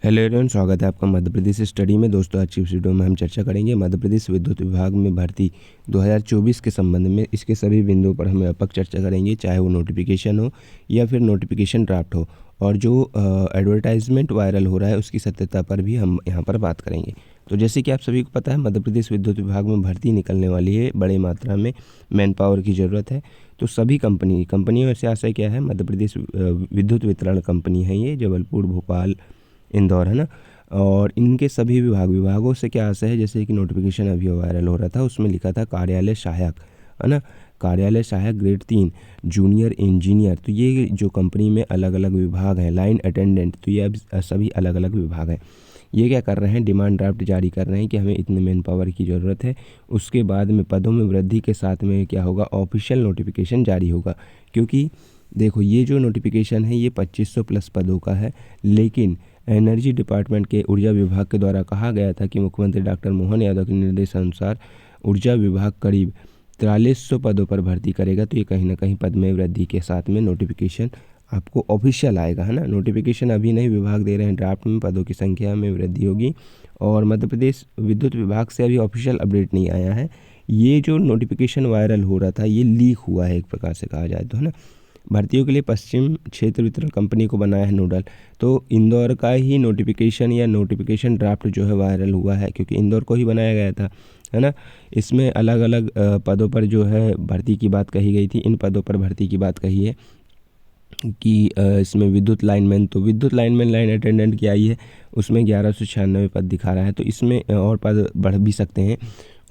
Hello everyone, स्वागत है आपका मध्य प्रदेश स्टडी में। दोस्तों, आज की इस वीडियो में हम चर्चा करेंगे मध्य प्रदेश विद्युत विभाग में भर्ती 2024 के संबंध में। इसके सभी बिंदुओं पर हम व्यापक चर्चा करेंगे, चाहे वो नोटिफिकेशन हो या फिर नोटिफिकेशन ड्राफ्ट हो, और जो एडवर्टाइजमेंट वायरल हो रहा है उसकी सत्यता पर भी हम यहाँ पर बात करेंगे। तो जैसे कि आप सभी को पता है, मध्य प्रदेश विद्युत विभाग में भर्ती निकलने वाली है। बड़ी मात्रा में मैन पावर की ज़रूरत है। तो सभी कंपनियों से आशय क्या है, मध्य प्रदेश विद्युत वितरण कंपनी है ये, जबलपुर, भोपाल, इंदौर, है ना। और इनके सभी विभागों से क्या आशय है, जैसे कि नोटिफिकेशन अभी वायरल हो रहा था, उसमें लिखा था कार्यालय सहायक, है ना, कार्यालय सहायक ग्रेड 3 जूनियर इंजीनियर। तो ये जो कंपनी में अलग अलग विभाग हैं, लाइन अटेंडेंट, तो ये अब सभी अलग अलग विभाग हैं। ये क्या कर रहे हैं, डिमांड ड्राफ्ट जारी कर रहे हैं कि हमें इतने मैन पावर की ज़रूरत है। उसके बाद में पदों में वृद्धि के साथ में क्या होगा, ऑफिशियल नोटिफिकेशन जारी होगा। क्योंकि देखो, ये जो नोटिफिकेशन है ये 2500 प्लस पदों का है, लेकिन एनर्जी डिपार्टमेंट के ऊर्जा विभाग के द्वारा कहा गया था कि मुख्यमंत्री डॉक्टर मोहन यादव के निर्देशानुसार ऊर्जा विभाग करीब 4300 पदों पर भर्ती करेगा। तो ये कहीं ना कहीं पद में वृद्धि के साथ में नोटिफिकेशन आपको ऑफिशियल आएगा, है ना। नोटिफिकेशन अभी नहीं, विभाग दे रहे हैं ड्राफ्ट में, पदों की संख्या में वृद्धि होगी। और मध्य प्रदेश विद्युत विभाग से अभी ऑफिशियल अपडेट नहीं आया है। ये जो नोटिफिकेशन वायरल हो रहा था ये लीक हुआ है, एक प्रकार से कहा जाए तो, है ना। भर्तियों के लिए पश्चिम क्षेत्र वितरण कंपनी को बनाया है नोडल। तो इंदौर का ही नोटिफिकेशन या नोटिफिकेशन ड्राफ्ट जो है वायरल हुआ है, क्योंकि इंदौर को ही बनाया गया था, है ना। इसमें अलग अलग पदों पर जो है भर्ती की बात कही गई थी। इन पदों पर भर्ती की बात कही है कि इसमें विद्युत लाइनमैन, तो विद्युत लाइनमैन, लाइन अटेंडेंट की आई है, उसमें 1196 पद दिखा रहा है। तो इसमें और पद बढ़ भी सकते हैं।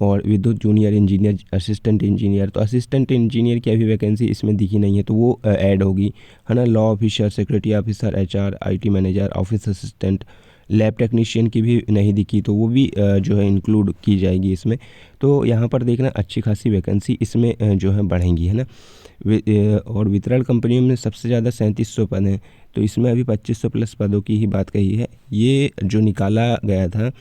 और विद्युत जूनियर इंजीनियर, असिस्टेंट इंजीनियर, तो असिस्टेंट इंजीनियर की अभी वैकेंसी इसमें दिखी नहीं है, तो वो ऐड होगी, है ना। Law officer, security officer, HR, IT manager, office assistant, lab technician की भी नहीं दिखी, तो वो भी जो है इंक्लूड की जाएगी इसमें। तो यहाँ पर देखना, अच्छी खासी वैकेंसी इसमें जो है बढ़ेंगी, है ना। और वितरण कंपनियों में सबसे ज़्यादा 3700 पद हैं। तो इसमें अभी 2500 प्लस पदों की ही बात कही है। ये जो निकाला गया था,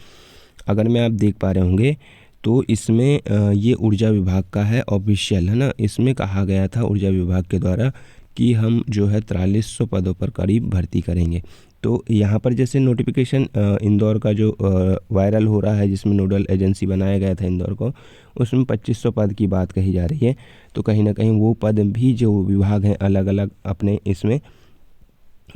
अगर मैं आप देख पा रहे होंगे, तो इसमें ये ऊर्जा विभाग का है ऑफिशियल, है ना। इसमें कहा गया था ऊर्जा विभाग के द्वारा कि हम जो है 4300 पदों पर करीब भर्ती करेंगे। तो यहाँ पर जैसे नोटिफिकेशन इंदौर का जो वायरल हो रहा है, जिसमें नोडल एजेंसी बनाया गया था इंदौर को, उसमें 2500 पद की बात कही जा रही है। तो कहीं ना कहीं वो पद भी जो विभाग हैं अलग अलग अपने इसमें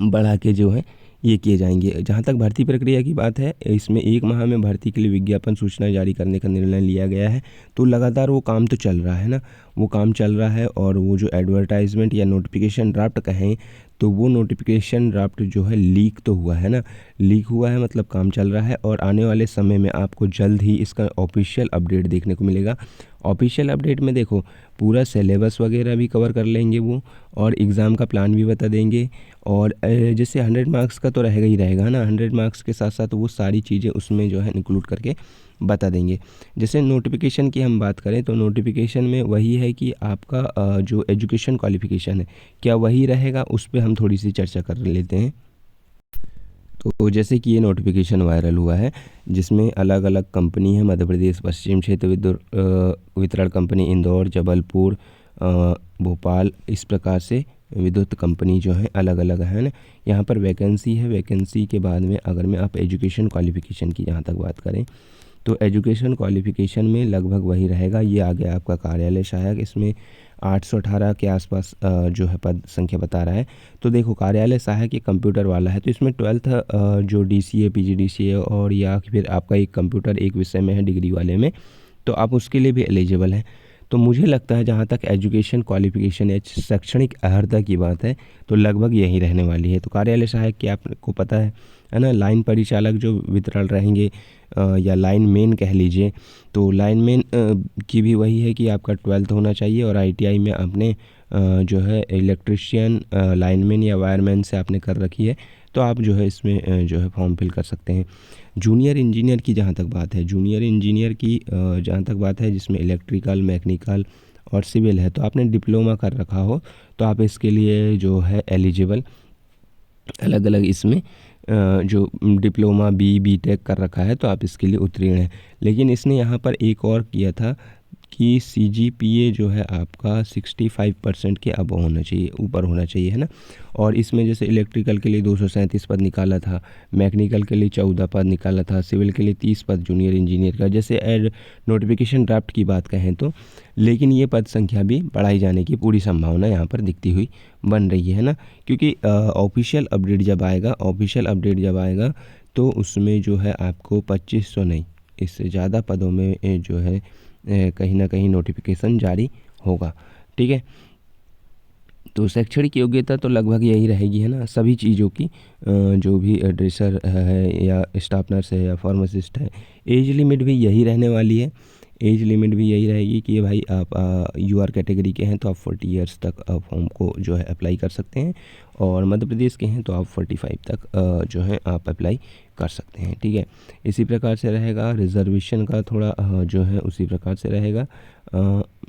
बढ़ा के जो है ये किए जाएंगे। जहाँ तक भर्ती प्रक्रिया की बात है, इसमें 1 माह में भर्ती के लिए विज्ञापन सूचना जारी करने का निर्णय लिया गया है। तो लगातार वो काम तो चल रहा है ना, वो काम चल रहा है। और वो जो एडवर्टाइजमेंट या नोटिफिकेशन ड्राफ्ट कहें, तो वो नोटिफिकेशन ड्राफ्ट जो है लीक तो हुआ है ना, लीक हुआ है, मतलब काम चल रहा है। और आने वाले समय में आपको जल्द ही इसका ऑफिशियल अपडेट देखने को मिलेगा। ऑफिशियल अपडेट में देखो, पूरा सिलेबस वगैरह भी कवर कर लेंगे वो, और एग्ज़ाम का प्लान भी बता देंगे। और जैसे 100 मार्क्स का तो रहेगा ही रहेगा, है ना। 100 मार्क्स के साथ साथ वो सारी चीज़ें उसमें जो है इंक्लूड करके बता देंगे। जैसे नोटिफिकेशन की हम बात करें, तो नोटिफिकेशन में वही है कि आपका जो एजुकेशन क्वालिफिकेशन है क्या वही रहेगा, उस पर हम थोड़ी सी चर्चा कर लेते हैं। तो जैसे कि ये नोटिफिकेशन वायरल हुआ है, जिसमें अलग अलग कंपनी है, मध्य प्रदेश पश्चिम क्षेत्र विद्युत वितरण कंपनी इंदौर, जबलपुर, भोपाल, इस प्रकार से विद्युत कंपनी जो है अलग अलग है ना। यहाँ पर वैकेंसी है। वैकेंसी के बाद में अगर मैं आप एजुकेशन क्वालिफिकेशन की जहाँ तक बात करें, तो एजुकेशन क्वालिफिकेशन में लगभग वही रहेगा। ये आ गया आपका कार्यालय सहायक, इसमें 818 के आसपास जो है पद संख्या बता रहा है। तो देखो, कार्यालय सहायक ये कंप्यूटर वाला है, तो इसमें 12th जो DCA, PGDCA और या फिर आपका एक कंप्यूटर एक विषय में है डिग्री वाले में, तो आप उसके लिए भी एलिजिबल हैं। तो मुझे लगता है जहाँ तक एजुकेशन क्वालिफिकेशन या शैक्षणिक अर्हता की बात है, तो लगभग यही रहने वाली है। तो कार्यालय सहायक की आपको पता है ना। लाइन परिचालक जो वितरण रहेंगे, या लाइन मैन कह लीजिए, तो लाइन मैन की भी वही है कि आपका 12th होना चाहिए, और ITI में आपने जो है इलेक्ट्रिशियन, लाइनमैन या वायरमैन से आपने कर रखी है, तो आप जो है इसमें जो है फॉर्म फिल कर सकते हैं। जूनियर इंजीनियर की जहाँ तक बात है, जूनियर इंजीनियर की जहाँ तक बात है, जिसमें इलेक्ट्रिकल, मैकेनिकल और सिविल है, तो आपने डिप्लोमा कर रखा हो तो आप इसके लिए जो है एलिजिबल, अलग अलग इसमें जो डिप्लोमा, BTech कर रखा है, तो आप इसके लिए उत्तीर्ण हैं। लेकिन इसने यहाँ पर एक और किया था कि CGPA जो है आपका 65% के अब होना चाहिए, ऊपर होना चाहिए, है ना। और इसमें जैसे इलेक्ट्रिकल के लिए 237 पद निकाला था, मैकेनिकल के लिए 14 पद निकाला था, सिविल के लिए 30 पद जूनियर इंजीनियर का, जैसे एड नोटिफिकेशन ड्राफ्ट की बात कहें तो। लेकिन ये पद संख्या भी बढ़ाई जाने की पूरी संभावना यहाँ पर दिखती हुई बन रही है ना, क्योंकि ऑफिशियल अपडेट जब आएगा तो उसमें जो है आपको 2500 नहीं, इससे ज़्यादा पदों में जो है कहीं ना कहीं नोटिफिकेशन जारी होगा, ठीक है। तो शैक्षणिक योग्यता तो लगभग यही रहेगी, है ना, सभी चीज़ों की। जो भी ड्रेसर है या स्टाफ नर्स है या फार्मासिस्ट है, एज लिमिट भी यही रहने वाली है। एज लिमिट भी यही रहेगी कि भाई आप UR कैटेगरी के हैं तो आप 40 इयर्स तक फॉर्म को जो है अप्लाई कर सकते हैं, और मध्य प्रदेश के हैं तो आप 45 तक जो है आप अप्लाई कर सकते हैं, ठीक है। इसी प्रकार से रहेगा रिजर्वेशन का, थोड़ा जो है उसी प्रकार से रहेगा।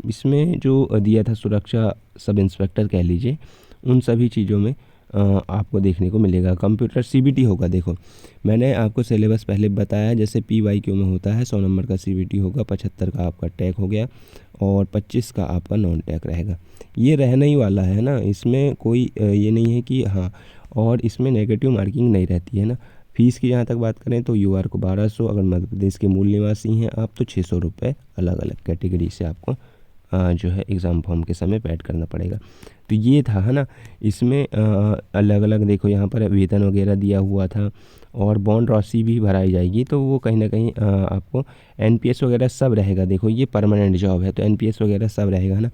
इसमें जो दिया था सुरक्षा सब इंस्पेक्टर कह लीजिए, उन सभी चीज़ों में आपको देखने को मिलेगा। कंप्यूटर CBT होगा, देखो मैंने आपको सिलेबस पहले बताया, जैसे PYQ में होता है 100 नंबर का CBT होगा, 75 का आपका टैग हो गया और 25 का आपका नॉन टैग रहेगा। ये रहना ही वाला है ना, इसमें कोई ये नहीं है कि हाँ, और इसमें नेगेटिव मार्किंग नहीं रहती है ना। फ़ीस की जहाँ तक बात करें तो UR को 1200, अगर मध्य प्रदेश के मूल निवासी हैं आप तो 600 रुपये अलग अलग कैटेगरी से आपको जो है एग्ज़ाम फॉर्म के समय पे ऐड करना पड़ेगा। तो ये था, है ना। इसमें अलग अलग देखो यहाँ पर वेतन वगैरह दिया हुआ था, और बॉन्ड राशि भी भराई जाएगी, तो वो कहीं ना कहीं आपको NPS वगैरह सब रहेगा। देखो ये परमानेंट जॉब है तो NPS वगैरह सब रहेगा, है ना।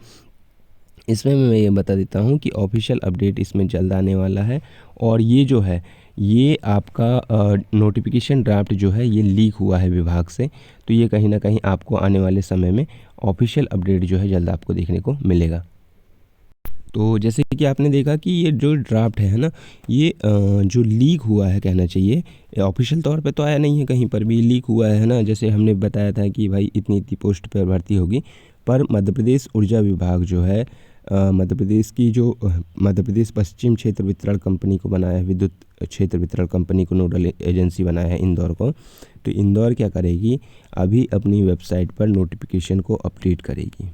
इसमें मैं ये बता देता हूँ कि ऑफिशियल अपडेट इसमें जल्द आने वाला है, और ये जो है ये आपका नोटिफिकेशन ड्राफ्ट जो है ये लीक हुआ है विभाग से, तो ये कहीं ना कहीं आपको आने वाले समय में ऑफिशियल अपडेट जो है जल्द आपको देखने को मिलेगा। तो जैसे कि आपने देखा कि ये जो ड्राफ्ट है ना, ये जो लीक हुआ है कहना चाहिए, ऑफिशियल तौर पे तो आया नहीं है, कहीं पर भी लीक हुआ है ना। जैसे हमने बताया था कि भाई इतनी इतनी पोस्ट पर भर्ती होगी, पर मध्य प्रदेश ऊर्जा विभाग जो है मध्य प्रदेश की जो मध्य प्रदेश पश्चिम क्षेत्र वितरण कंपनी को बनाया है, विद्युत क्षेत्र वितरण कंपनी को नोडल एजेंसी बनाया है इंदौर को। तो इंदौर क्या करेगी, अभी अपनी वेबसाइट पर नोटिफिकेशन को अपडेट करेगी।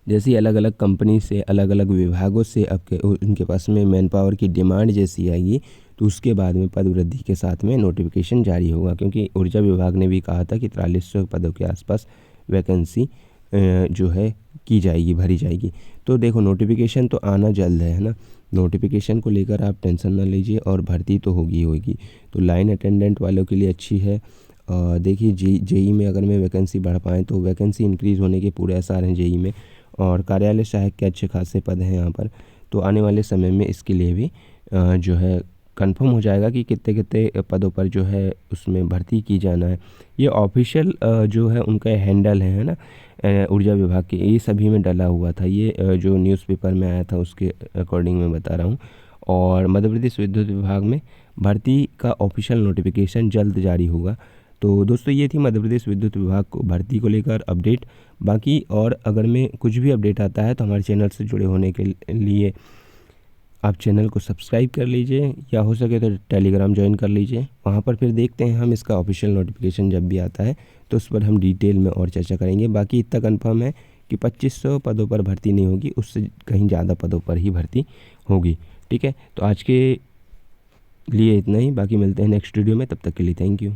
जैसी अलग अलग कंपनी से, अलग अलग विभागों से उनके पास में मैन पावर की डिमांड जैसी आएगी, तो उसके बाद में पद वृद्धि के साथ में नोटिफिकेशन जारी होगा, क्योंकि ऊर्जा विभाग ने भी कहा था कि 4300 पदों के आसपास वैकेंसी जो है की जाएगी, भरी जाएगी। तो देखो नोटिफिकेशन तो आना जल्द है ना, नोटिफिकेशन को लेकर आप टेंशन ना लीजिए, और भर्ती तो होगी। तो लाइन अटेंडेंट वालों के लिए अच्छी है। देखिए जेई में अगर मैं वैकेंसी बढ़ पाएँ तो वैकेंसी इंक्रीज़ होने के पूरे आसार हैं जेई में, और कार्यालय सहायक के अच्छे खासे पद हैं यहाँ पर। तो आने वाले समय में इसके लिए भी जो है कंफर्म हो जाएगा कि कितने कितने पदों पर जो है उसमें भर्ती की जाना है। ये ऑफिशियल जो है उनका हैंडल है ना, ऊर्जा विभाग के, ये सभी में डला हुआ था। ये जो न्यूज़पेपर में आया था उसके अकॉर्डिंग मैं बता रहा हूँ। और मध्य प्रदेश विद्युत विभाग में भर्ती का ऑफिशियल नोटिफिकेशन जल्द जारी होगा। तो दोस्तों ये थी मध्य प्रदेश विद्युत विभाग को भर्ती को लेकर अपडेट। बाकी और अगर में कुछ भी अपडेट आता है तो हमारे चैनल से जुड़े होने के लिए आप चैनल को सब्सक्राइब कर लीजिए, या हो सके तो टेलीग्राम ज्वाइन कर लीजिए। वहाँ पर फिर देखते हैं हम इसका ऑफिशियल नोटिफिकेशन जब भी आता है तो उस पर हम डिटेल में और चर्चा करेंगे। बाकी इतना कंफर्म है कि 2500 पदों पर भर्ती नहीं होगी, उससे कहीं ज़्यादा पदों पर ही भर्ती होगी, ठीक है। तो आज के लिए इतना ही, बाकी मिलते हैं नेक्स्ट वीडियो में, तब तक के लिए थैंक यू।